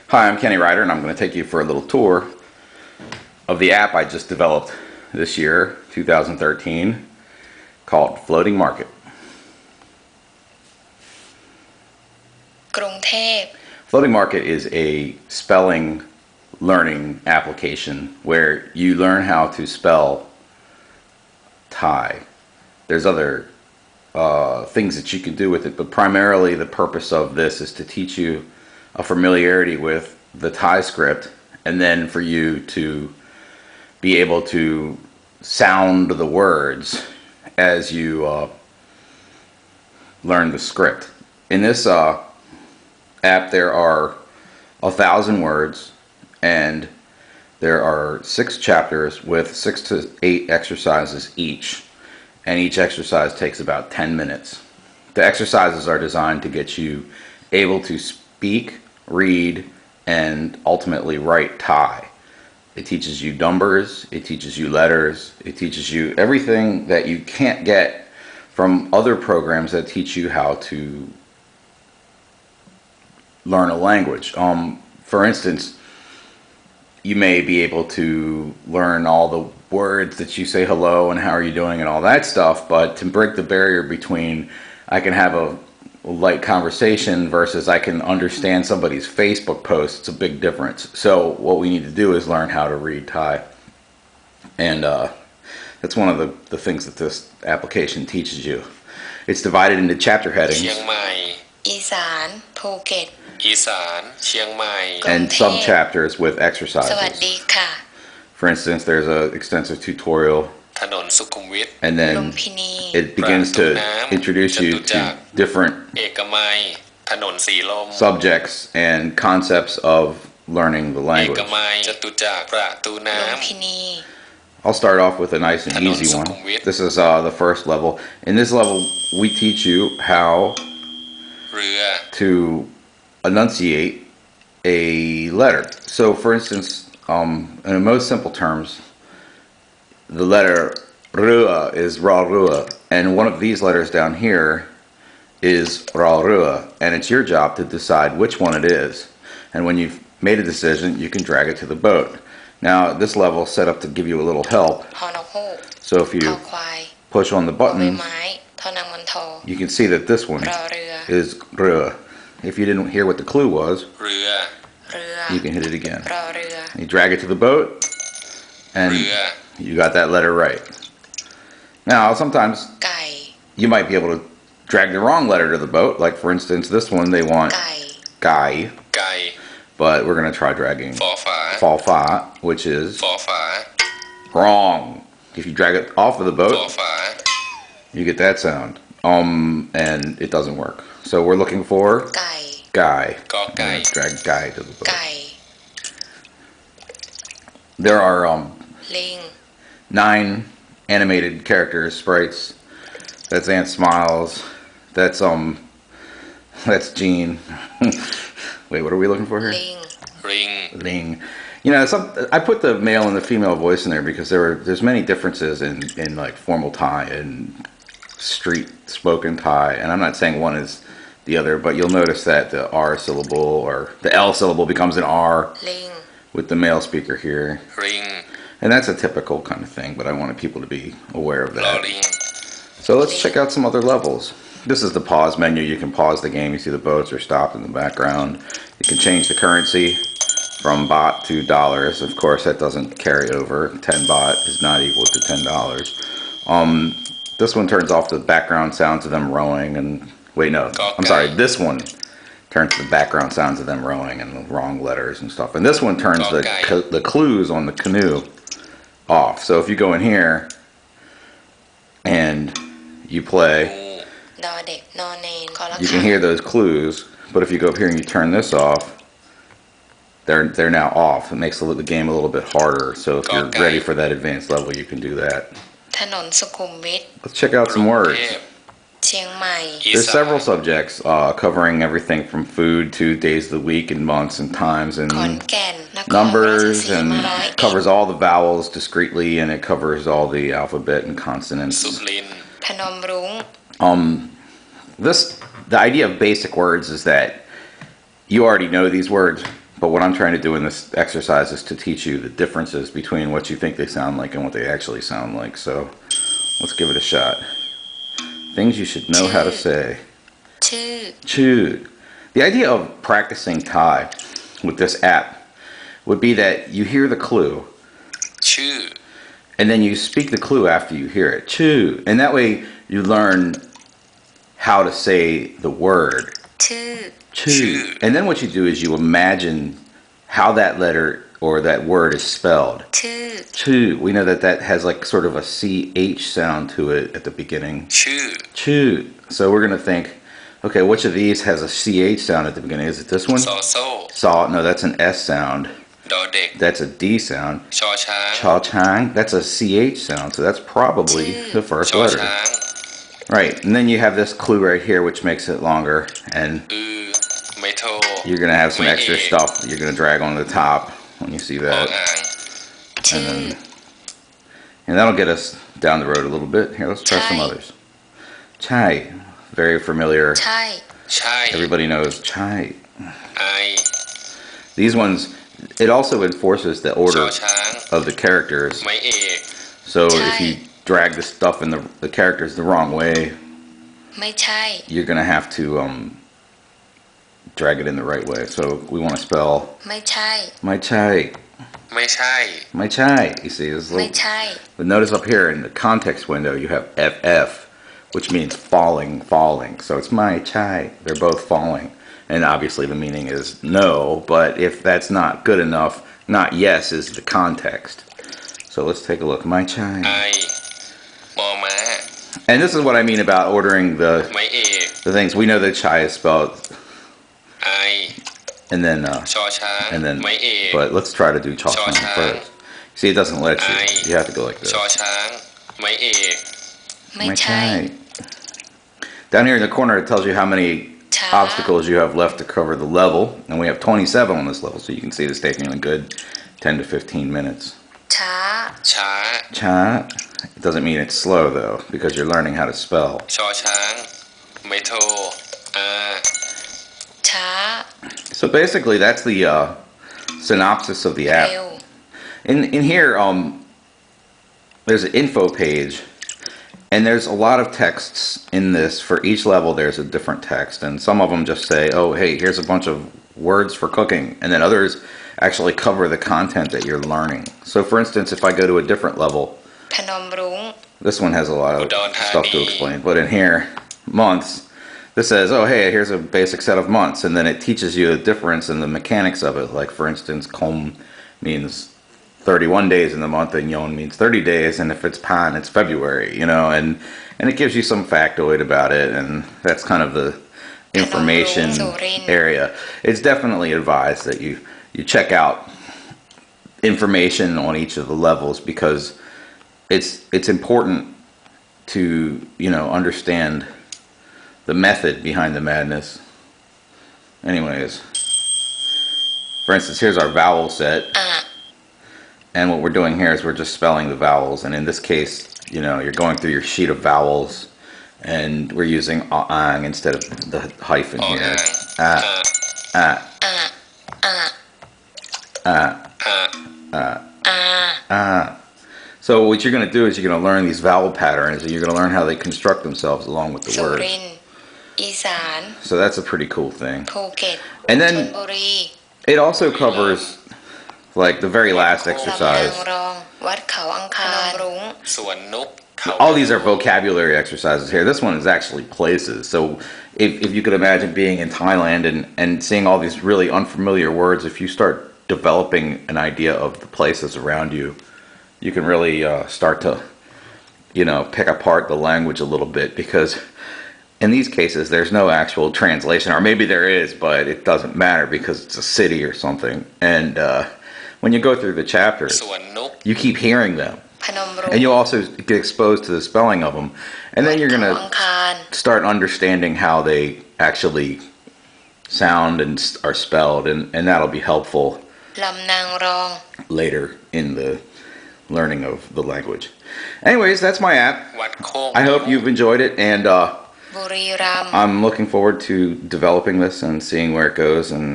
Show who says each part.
Speaker 1: Hi, I'm Kenny Ryder, and I'm going to take you for a little tour of the app I just developed this year, 2013, called Floating Market.
Speaker 2: กรุงเทพ
Speaker 1: Floating Market is a spelling learning application where you learn how to spell Thai. There's other things that you can do with it, but primarily the purpose of this is to teach you a familiarity with the Thai script, and then for you to be able to sound the words as you learn the script. In this app, there are 1,000 words, and there are 6 chapters with 6 to 8 exercises each, and each exercise takes about 10 minutes. The exercises are designed to get you able to speak, read, and ultimately write Thai. It teaches you numbers, it teaches you letters, it teaches you everything that you can't get from other programs that teach you how to learn a language. For instance, you may be able to learn all the words that you say hello and how are you doing and all that stuff, but to break the barrier between I can have a light conversation versus I can understand somebody's Facebook post, it's a big difference. So what we need to do is learn how to read Thai. And that's one of the things that this application teaches you. It's divided into chapter headings
Speaker 3: เชียงใหม่
Speaker 2: อีสานภูเก็ต
Speaker 3: อีสานเชียงใหม่
Speaker 1: and sub-chapters with
Speaker 2: สวัส
Speaker 1: exercises.
Speaker 2: ดีค่ะ
Speaker 1: For instance, there's an extensive tutorial,
Speaker 3: ถนนสุขุมวิท
Speaker 1: and
Speaker 2: ลุม
Speaker 1: then
Speaker 2: พินี
Speaker 1: it begins to introduce you to different
Speaker 3: เอกมัยถนนสีลม
Speaker 1: subjects and concepts of learning the
Speaker 3: เอก
Speaker 1: language.
Speaker 3: มัยจตุจักรประตูน้
Speaker 2: ลุมพินี
Speaker 1: I'll start off with a nice and easy one. This is the first level. In this level, we teach you how
Speaker 3: ำเรือ
Speaker 1: to enunciate a letter. So, for instance, in the most simple terms, the letter rua is ra rua, and one of these letters down here is ra rua, and it's your job to decide which one it is. And when you've made a decision, you can drag it to the boat. Now, this level is set up to give you a little help.
Speaker 2: ฮอนกฮูก
Speaker 1: So if
Speaker 2: คอ
Speaker 1: you
Speaker 2: ควาย
Speaker 1: push on the
Speaker 2: บอใบ
Speaker 1: button,
Speaker 2: ไม้ทอนางมณฑอ
Speaker 1: you can see that this one
Speaker 2: รอเรือ
Speaker 1: is rua. If you didn't hear what the clue was,
Speaker 3: เรือ
Speaker 2: เรือ
Speaker 1: you can hit it again.
Speaker 2: รอเรือ
Speaker 1: You drag it to the boat, and
Speaker 3: เรือ
Speaker 1: you got that letter right. Now, sometimes
Speaker 2: ไก่
Speaker 1: you might be able to drag the wrong letter to the boat. Like, for instance, this one, they want
Speaker 2: ไก่
Speaker 1: gai,
Speaker 3: ไก่
Speaker 1: but we're going to try dragging
Speaker 3: ฝอฝา
Speaker 1: fall fa, which is
Speaker 3: ฝอฝา
Speaker 1: wrong. If you drag it off of the
Speaker 3: ฝอ
Speaker 1: boat,
Speaker 3: ฝา
Speaker 1: you get that sound. And it doesn't work. So we're looking for
Speaker 2: ไก่
Speaker 1: guy.
Speaker 3: กอไก่
Speaker 1: And drag guy to the boat.
Speaker 2: ไก่
Speaker 1: There are
Speaker 2: ลิง
Speaker 1: 9 animated characters, sprites. That's Aunt Smiles. That's Jean. Wait, what are we looking for here?
Speaker 2: ลิง
Speaker 3: ริง
Speaker 1: Ling. You know, I put the male and the female voice in there because there's many differences in like formal Thai and street spoken Thai, and I'm not saying one is the other, but you'll notice that the R syllable or the L syllable becomes an R
Speaker 2: ลิง
Speaker 1: with the male speaker here,
Speaker 3: ริง
Speaker 1: and that's a typical kind of thing. But I wanted people to be aware of
Speaker 3: ลอ
Speaker 1: that.
Speaker 3: ลิง
Speaker 1: So let's check out some other levels. This is the pause menu. You can pause the game. You see the boats are stopped in the background. You can change the currency from baht to dollars. Of course, that doesn't carry over. 10 baht is not equal to $10. This one turns off the background sounds of them rowing and wait, no, I'm sorry. This one turns the background sounds of them rowing and the wrong letters and stuff. And this one turns the clues on the canoe off. So if you go in here and you play,
Speaker 2: ดอเด็กนอนเนนคอละ
Speaker 1: you
Speaker 2: คั
Speaker 1: can
Speaker 2: ง
Speaker 1: hear those clues. But if you go up here and you turn this off, they're now off. It makes the game a little bit harder. So if you're ready for that advanced level, you can do that.
Speaker 2: ถนนสุขุมวิท
Speaker 1: Let's check out some
Speaker 3: กรุง
Speaker 1: words.
Speaker 3: เทพ
Speaker 2: เชียงใหม่
Speaker 3: อี
Speaker 1: There's
Speaker 3: สาน
Speaker 1: several subjects covering everything from food to days of the week and months and times
Speaker 2: ขอน
Speaker 1: and
Speaker 2: แก่นนครราช
Speaker 1: numbers
Speaker 2: สี
Speaker 1: and
Speaker 2: มาร้อยเอ็ด
Speaker 1: covers all the vowels discreetly, and it covers all the alphabet and
Speaker 3: สุ
Speaker 1: consonants.
Speaker 3: รินทร์
Speaker 2: พนมรุ้ง
Speaker 1: The idea of basic words is that you already know these words, but what I'm trying to do in this exercise is to teach you the differences between what you think they sound like and what they actually sound like. So let's give it a shot. Things you should know how to say.
Speaker 2: ชื่อ
Speaker 1: Chewed. The idea of practicing Thai with this app would be that you hear the clue
Speaker 3: ชื่อ
Speaker 1: and then you speak the clue after you hear it. Chew. And that way you learn how to say the word.
Speaker 2: ชื่อ
Speaker 1: Chew. And then what you do is you imagine how that letter or that word is spelled.
Speaker 2: ชื่อ
Speaker 1: Chew. We know that that has like sort of a CH sound to it at the beginning.
Speaker 3: ชื่อ
Speaker 1: Chew. So we're going to think, okay, which of these has a CH sound at the beginning? Is it this one?
Speaker 3: ซอโซ่
Speaker 1: Saw. No, that's an S sound.
Speaker 3: ดอเด็ก
Speaker 1: That's a D sound.
Speaker 3: ชอช้าง
Speaker 1: Cha Chang. That's a CH sound. So that's probably the
Speaker 3: ช
Speaker 1: first
Speaker 3: อ
Speaker 1: letter.
Speaker 3: ช้าง
Speaker 1: Right, and then you have this clue right here, which makes it longer, and
Speaker 3: อือไม่โท
Speaker 1: you're gonna have some extra stuff that you're gonna drag on the top when you see
Speaker 3: ออ่า
Speaker 1: that,
Speaker 3: ง
Speaker 2: ชื่อ
Speaker 1: and that'll get us down the road a little bit. Here, let's try some
Speaker 2: Chai.
Speaker 1: others. Chai, very familiar.
Speaker 2: ใช่
Speaker 3: ใช่
Speaker 1: Everybody knows chai.
Speaker 3: ไอ
Speaker 1: These ones, it also enforces the
Speaker 3: ชอ
Speaker 1: order
Speaker 3: ช้าง
Speaker 1: of the characters.
Speaker 3: ไม่เอก
Speaker 1: So
Speaker 2: Chai.
Speaker 1: if you drag the stuff in the characters the wrong way,
Speaker 2: ไม่ใช่
Speaker 1: you're gonna have to drag it in the right way. So we want to spell
Speaker 2: ไม่ใช่
Speaker 1: my chai.
Speaker 3: ไม่ใช่
Speaker 1: My chai. You see this
Speaker 2: ไม่
Speaker 1: little.
Speaker 2: ใช่
Speaker 1: But notice up here in the context window you have FF, which means falling, falling. So it's my chai. They're both falling. And obviously the meaning is no, but if that's not good enough, not yes is the context. So let's take a look. My
Speaker 3: ไอ
Speaker 1: chai.
Speaker 3: มอม้า
Speaker 1: And this is what I mean about ordering
Speaker 3: ไม่เอก
Speaker 1: the things. We know that chai is spelled
Speaker 3: ไอ
Speaker 1: and then
Speaker 3: ชอช้าง
Speaker 1: and then
Speaker 3: ไม่เอก
Speaker 1: but let's try to do cha
Speaker 3: Cha
Speaker 1: chang
Speaker 3: chang.
Speaker 1: first. See, it doesn't let you.
Speaker 3: I.
Speaker 1: You have to go like this.
Speaker 3: ชอช้างไม่เอก
Speaker 2: ไม่
Speaker 1: My
Speaker 2: ใช่
Speaker 1: chai. Down here in the corner, it tells you how many
Speaker 2: Cha.
Speaker 1: obstacles you have left to cover the level, and we have 27 on this level, so you can see it's taking a good 10 to 15 minutes.
Speaker 2: ช้า
Speaker 3: ช้า
Speaker 1: Cha. It doesn't mean it's slow though, because you're learning how to spell.
Speaker 3: ชอช้างไม่โทอา
Speaker 2: ช้า
Speaker 1: So basically, that's the synopsis of the
Speaker 2: เร็
Speaker 1: app.
Speaker 2: ว
Speaker 1: In here, there's an info page, and there's a lot of texts in this. For each level, there's a different text, and some of them just say, "Oh, hey, here's a bunch of words for cooking," and then others actually cover the content that you're learning. So, for instance, if I go to a different level,
Speaker 2: พนมรุ้ง
Speaker 1: this one has a lot of
Speaker 3: Udon
Speaker 1: stuff to
Speaker 3: Thani.
Speaker 1: explain, but in here, months. This says, "Oh, hey, here's a basic set of months," and then it teaches you the difference in the mechanics of it. Like, for instance, Kom means 31 days in the month, and Yon means 30 days, and if it's Pan, it's February, you know, and it gives you some factoid about it, and that's kind of the information area. It's definitely advised that you check out information on each of the levels because it's important to, you know, understand the method behind the madness. Anyways, for instance, here's our vowel set.
Speaker 2: อ่ะ
Speaker 1: And what we're doing here is we're just spelling the vowels. And in this case, you know, you're going through your sheet of vowels and we're using ang instead of the hyphen
Speaker 3: อ
Speaker 1: here.
Speaker 3: อ่าง
Speaker 1: Ah,
Speaker 3: อ่า
Speaker 1: ah,
Speaker 2: อ่ะ
Speaker 1: ah,
Speaker 3: อ่า
Speaker 2: อ่า
Speaker 1: ah. So what you're going to do is you're going to learn these vowel patterns and you're going to learn how they construct themselves along with the
Speaker 2: สุ
Speaker 1: words.
Speaker 2: รินทร์อีสาน
Speaker 1: So that's a pretty cool thing.
Speaker 2: ภูเก็ต
Speaker 1: And
Speaker 2: ช
Speaker 1: then
Speaker 2: ลบุรี
Speaker 1: it also covers like the very last
Speaker 2: ลำนาง
Speaker 1: exercise.
Speaker 2: รอง วัดเขาอังคารพนมรุ้ง
Speaker 3: สวนนุกเขา
Speaker 1: All these are vocabulary exercises here. This one is actually places. So if you could imagine being in Thailand and seeing all these really unfamiliar words, if you start developing an idea of the places around you, you can really start to, you know, pick apart the language a little bit because in these cases there's no actual translation, or maybe there is, but it doesn't matter because it's a city or something. And when you go through the chapters,
Speaker 3: สวนนุก
Speaker 1: you keep hearing them.
Speaker 2: พนมรุ้ง
Speaker 1: And you'll also get exposed to the spelling of them. And then you're
Speaker 2: เขา
Speaker 1: going
Speaker 2: อัง
Speaker 1: to
Speaker 2: คาร
Speaker 1: start understanding how they actually sound and are spelled. And that'll be helpful
Speaker 2: ลำนางรอง
Speaker 1: later in the learning of the language. Anyways, that's my app.
Speaker 3: วัดโคก
Speaker 1: I hope you've enjoyed it. And
Speaker 2: บุรีรัมย์
Speaker 1: I'm looking forward to developing this and seeing where it goes. And